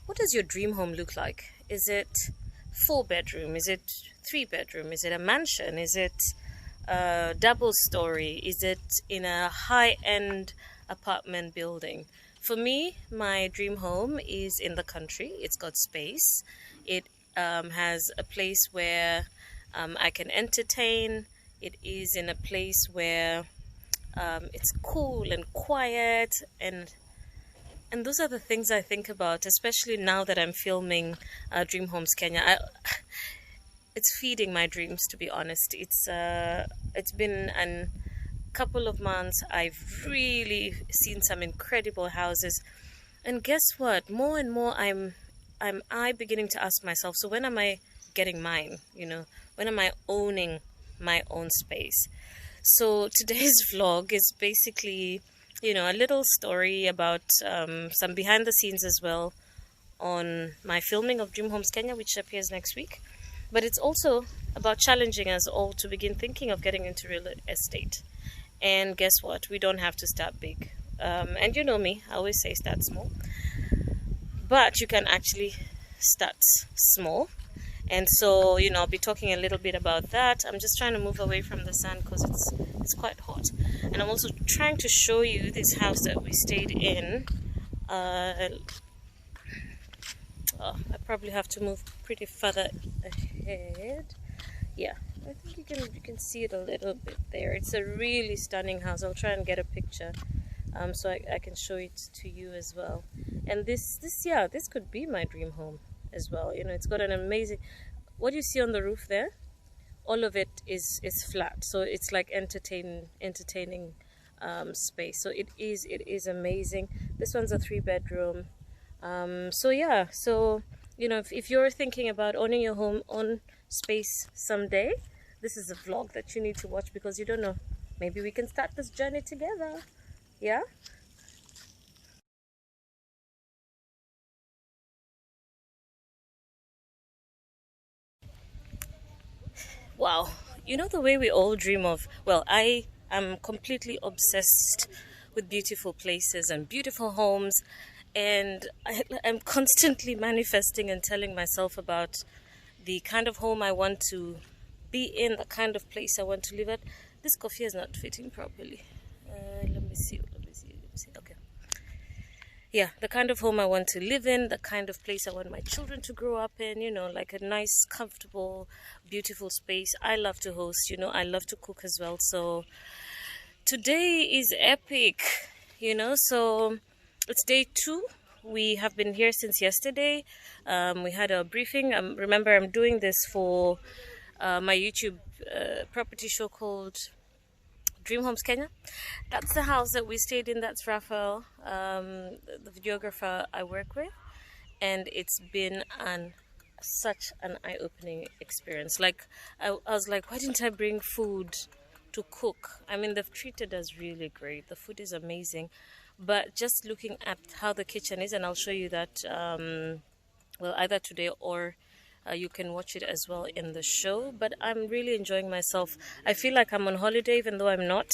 what does your dream home look like? Is it 4-bedroom? Is it 3-bedroom? Is it a mansion? Is it a double story? Is it in a high-end apartment building? For me, my dream home is in the country. It's got space. It has a place where I can entertain. It is in a place where it's cool and quiet, and those are the things I think about, especially now that I'm filming Dream Homes Kenya. It's feeding my dreams, to be honest. It's been a couple of months. I've really seen some incredible houses, and guess what? More and more, I beginning to ask myself, so when am I getting mine? When am I owning my own space? So today's vlog is basically, a little story about some behind the scenes as well on my filming of Dream Homes Kenya, which appears next week. But it's also about challenging us all to begin thinking of getting into real estate. And guess what? We don't have to start big. And you know me, I always say start small. But you can actually start small. And so, I'll be talking a little bit about that. I'm just trying to move away from the sun because it's quite hot. And I'm also trying to show you this house that we stayed in. I probably have to move pretty further ahead. Yeah, I think you can see it a little bit there. It's a really stunning house. I'll try and get a picture so I can show it to you as well. And this could be my dream home as well. It's got an amazing, what you see on the roof there, all of it is flat, so it's like entertaining space. So it is amazing. This one's a 3-bedroom. So if you're thinking about owning your own space someday, this is a vlog that you need to watch, because you don't know, maybe we can start this journey together. Yeah. Wow, the way we all dream of, well, I am completely obsessed with beautiful places and beautiful homes, and I'm constantly manifesting and telling myself about the kind of home I want to be in, the kind of place I want to live at. This coffee is not fitting properly. Let me see. Okay. Yeah, the kind of home I want to live in, the kind of place I want my children to grow up in, like a nice, comfortable, beautiful space. I love to host, I love to cook as well. So today is epic, so it's day 2. We have been here since yesterday. We had a briefing. Remember, I'm doing this for my YouTube property show called Dream Homes Kenya. That's the house that we stayed in. That's Raphael, the videographer I work with, and it's been such an eye-opening experience. Like I was like, why didn't I bring food to cook? I mean, they've treated us really great. The food is amazing, but just looking at how the kitchen is, and I'll show you that well, either today or you can watch it as well in the show. But I'm really enjoying myself. I feel like I'm on holiday, even though I'm not.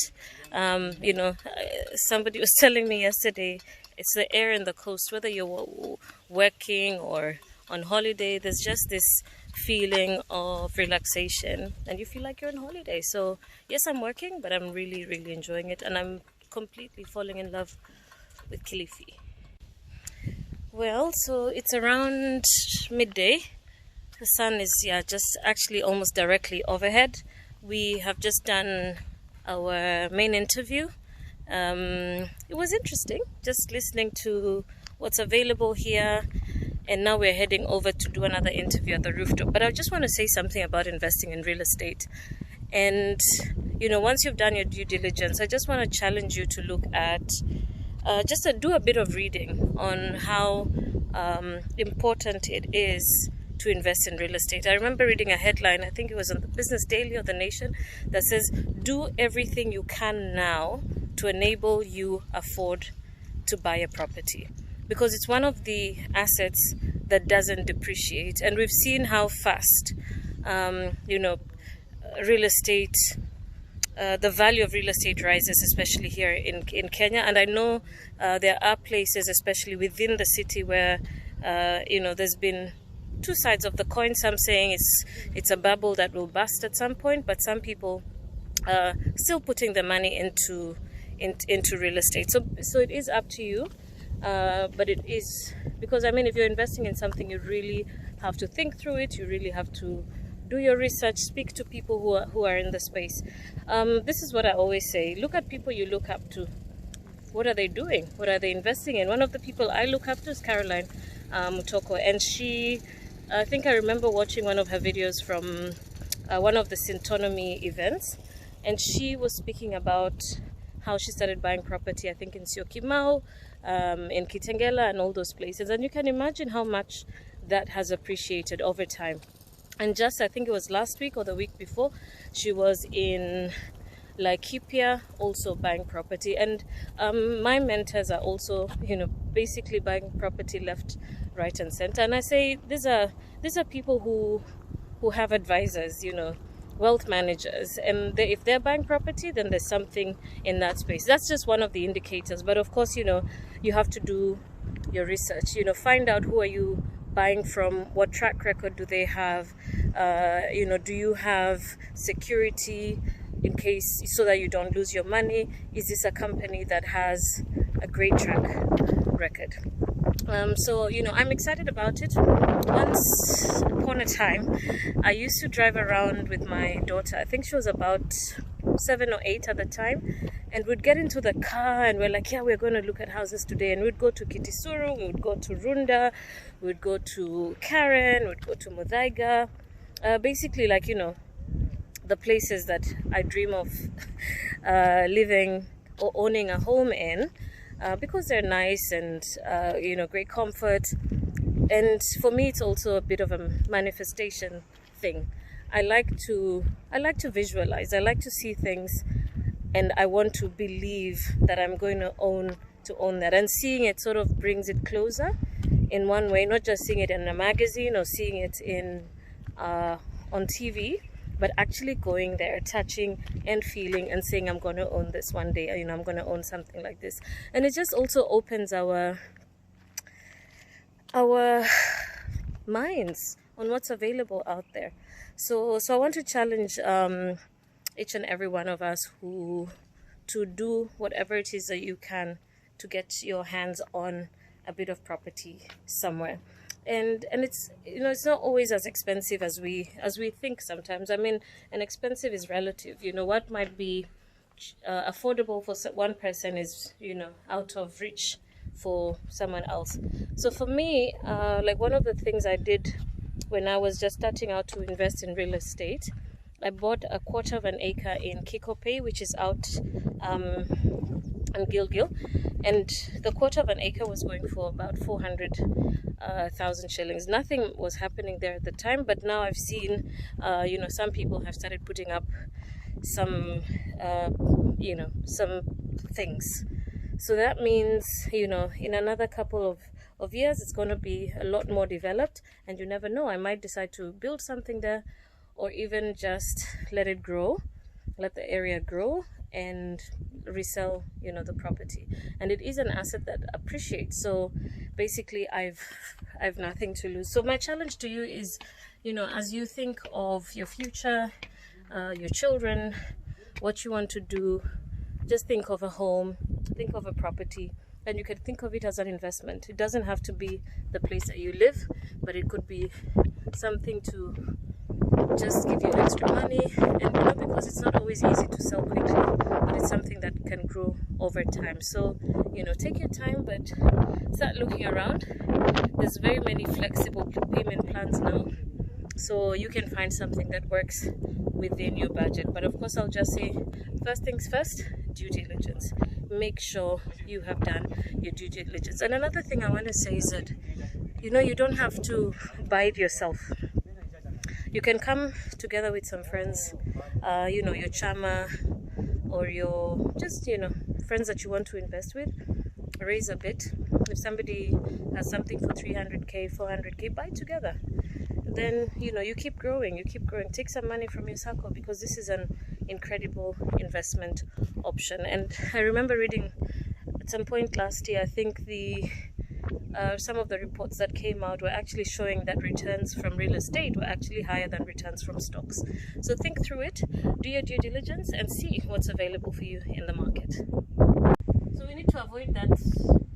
Somebody was telling me yesterday, it's the air in the coast, whether you're working or on holiday, there's just this feeling of relaxation and you feel like you're on holiday. So yes, I'm working, but I'm really, really enjoying it, and I'm completely falling in love with Kilifi. Well, so it's around midday. The sun is just actually almost directly overhead. We have just done our main interview. It was interesting just listening to what's available here, and now we're heading over to do another interview at the rooftop. But I just want to say something about investing in real estate. And once you've done your due diligence, I just want to challenge you to look at just to do a bit of reading on how important it is to invest in real estate. I remember reading a headline, I think it was on the Business Daily or The Nation, that says, do everything you can now to enable you afford to buy a property, because it's one of the assets that doesn't depreciate. And we've seen how fast real estate, the value of real estate rises, especially here in Kenya. And I know there are places, especially within the city, where there's been two sides of the coin. Some saying it's a bubble that will bust at some point, but some people still putting the money into real estate. So it is up to you, but it is, because I mean, if you're investing in something, you really have to think through it. You really have to do your research, speak to people who are in the space. This is what I always say: look at people you look up to. What are they doing? What are they investing in? One of the people I look up to is Caroline Mutoko, and I think I remember watching one of her videos from one of the Syntonomy events, and she was speaking about how she started buying property, I think in Syokimau, in Kitengela and all those places. And you can imagine how much that has appreciated over time. And just, I think it was last week or the week before, she was in Laikipia also buying property. And my mentors are also, basically buying property left, right and center. And I say these are people who have advisors, wealth managers, and if they're buying property, then there's something in that space. That's just one of the indicators. But of course, you have to do your research, find out who are you buying from, what track record do they have, do you have security in case, so that you don't lose your money? Is this a company that has a great track record? So I'm excited about it. Once upon a time, I used to drive around with my daughter. I think she was about 7 or 8 at the time, and we'd get into the car and we're like, yeah, we're going to look at houses today. And we'd go to Kitisuru, we would go to Runda, we'd go to Karen, we'd go to Muthaiga, basically the places that I dream of living or owning a home in, because they're nice and great comfort. And for me, it's also a bit of a manifestation thing. I like to visualize. I like to see things, and I want to believe that I'm going to own that. And seeing it sort of brings it closer in one way, not just seeing it in a magazine or seeing it on TV, but actually going there, touching and feeling and saying, I'm going to own this one day. I'm going to own something like this. And it just also opens our minds on what's available out there. So I want to challenge each and every one of us to do whatever it is that you can to get your hands on a bit of property somewhere. And it's it's not always as expensive as we think sometimes. I mean, and expensive is relative. What might be affordable for one person is out of reach for someone else. So for me, one of the things I did when I was just starting out to invest in real estate, I bought a 1/4 of an acre in Kikope, which is out in Gilgil, and the 1/4 of an acre was going for about 400,000 shillings. Nothing was happening there at the time, but now I've seen some people have started putting up some some things. So that means in another couple of years it's going to be a lot more developed, and you never know, I might decide to build something there, or even just let it grow, let the area grow and resell the property. And it is an asset that appreciates. So basically I've nothing to lose. So my challenge to you is, as you think of your future, your children, what you want to do, just think of a home, think of a property, and you can think of it as an investment. It doesn't have to be the place that you live, but it could be something to just give you extra money. And because it's not always easy to sell quickly, but it's something that can grow over time. So take your time, but start looking around. There's very many flexible payment plans now, so you can find something that works within your budget. But of course, I'll just say, first things first, due diligence. Make sure you have done your due diligence. And another thing I want to say is that you don't have to buy it yourself. You can come together with some friends, your chama, or your just friends that you want to invest with. Raise a bit. If somebody has something for 300k, 400k, buy together. Then you keep growing. Take some money from your circle, because this is an incredible investment option. And I remember reading at some point last year, I think the some of the reports that came out were actually showing that returns from real estate were actually higher than returns from stocks. So think through it, do your due diligence, and see what's available for you in the market. So we need to avoid that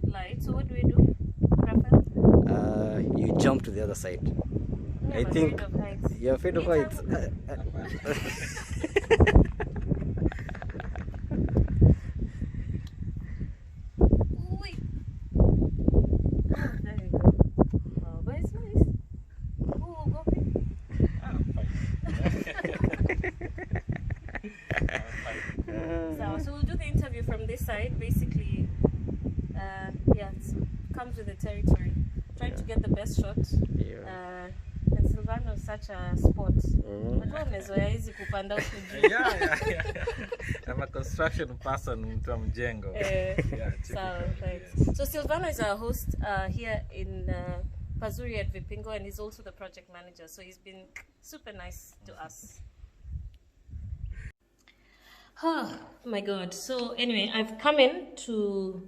light. So what do, Rafael? You jump to the other side. I think you're afraid of heights. So we'll do the interview from this side. Basically, yeah, it comes with the territory. Trying to get the best shot. And Silvano is such a sport. I'm a construction person, mtu wa mjengo. So Silvano is our host here in Pazuri at Vipingo, and he's also the project manager. So he's been super nice to us. Oh my God. So anyway, I've come in to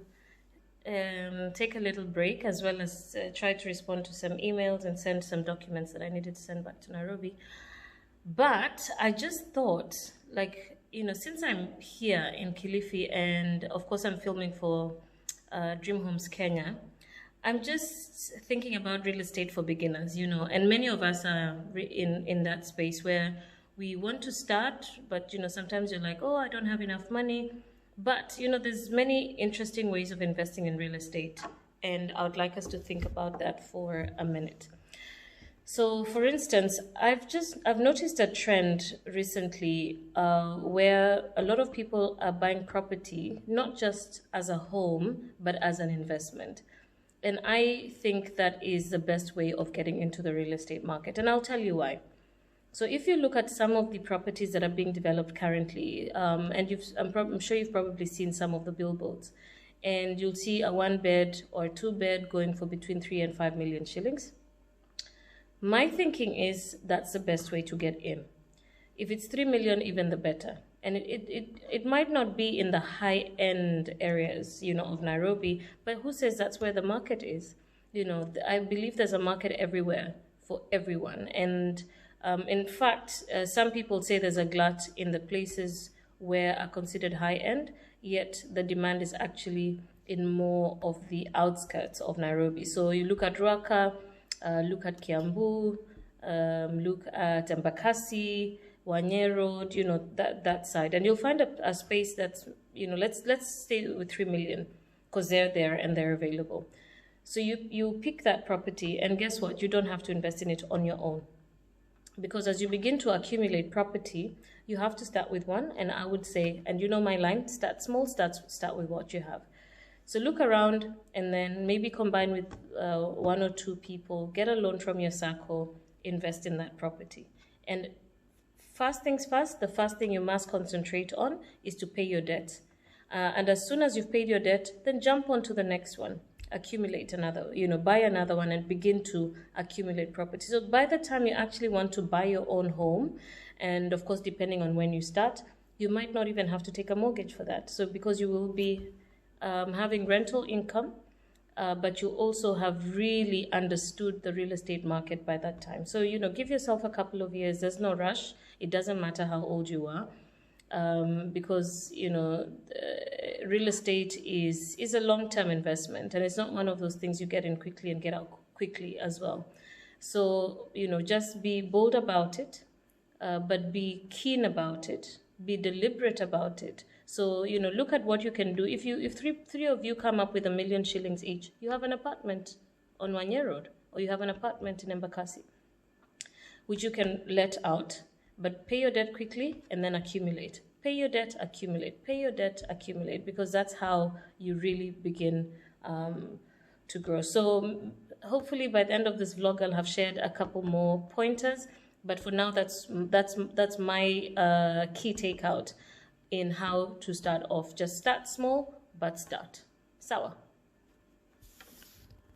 take a little break, as well as try to respond to some emails and send some documents that I needed to send back to Nairobi. But I just thought, like, you know, since I'm here in Kilifi, and of course I'm filming for Dream Homes Kenya, I'm just thinking about real estate for beginners, you know, and many of us are in that space where we want to start, but, you know, sometimes you're like, oh, I don't have enough money. But, you know, there's many interesting ways of investing in real estate, and I would like us to think about that for a minute. So, for instance, I've noticed a trend recently where a lot of people are buying property, not just as a home, but as an investment. And I think that is the best way of getting into the real estate market, and I'll tell you why. So if you look at some of the properties that are being developed currently, and I'm sure you've probably seen some of the billboards, and you'll see a 1-bed or 2-bed going for between 3 and 5 million shillings. My thinking is that's the best way to get in. If it's 3 million, even the better. And it might not be in the high-end areas, you know, of Nairobi, but who says that's where the market is? You know, I believe there's a market everywhere for everyone. And in fact, some people say there's a glut in the places where are considered high-end, yet the demand is actually in more of the outskirts of Nairobi. So you look at Ruaka, look at Kiambu, look at Embakasi, Wanye Road, you know, that side. And you'll find a space that's, you know, let's stay with 3 million, because they're there and they're available. So you pick that property, and guess what? You don't have to invest in it on your own. Because as you begin to accumulate property, you have to start with one. And I would say, and you know my line, start small, start with what you have. So look around, and then maybe combine with 1 or 2 people, get a loan from your SACCO, invest in that property. And first things first, the first thing you must concentrate on is to pay your debt. And as soon as you've paid your debt, then jump on to the next one. Accumulate another, you know, buy another one, and begin to accumulate property. So by the time you actually want to buy your own home, and of course, depending on when you start, you might not even have to take a mortgage for that. So because you will be having rental income, but you also have really understood the real estate market by that time. So, you know, give yourself a couple of years. There's no rush. It doesn't matter how old you are. Because, you know, real estate is a long-term investment, and it's not one of those things you get in quickly and get out quickly as well. So, you know, just be bold about it, but be keen about it, be deliberate about it. So, you know, look at what you can do. If three of you come up with 1 million shillings each, you have an apartment on Wanye Road, or you have an apartment in Embakasi, which you can let out. But pay your debt quickly and then accumulate. Pay your debt, accumulate. Pay your debt, accumulate, because that's how you really begin to grow. So hopefully by the end of this vlog, I'll have shared a couple more pointers. But for now, that's my key takeout in how to start off. Just start small, but start. Sawa.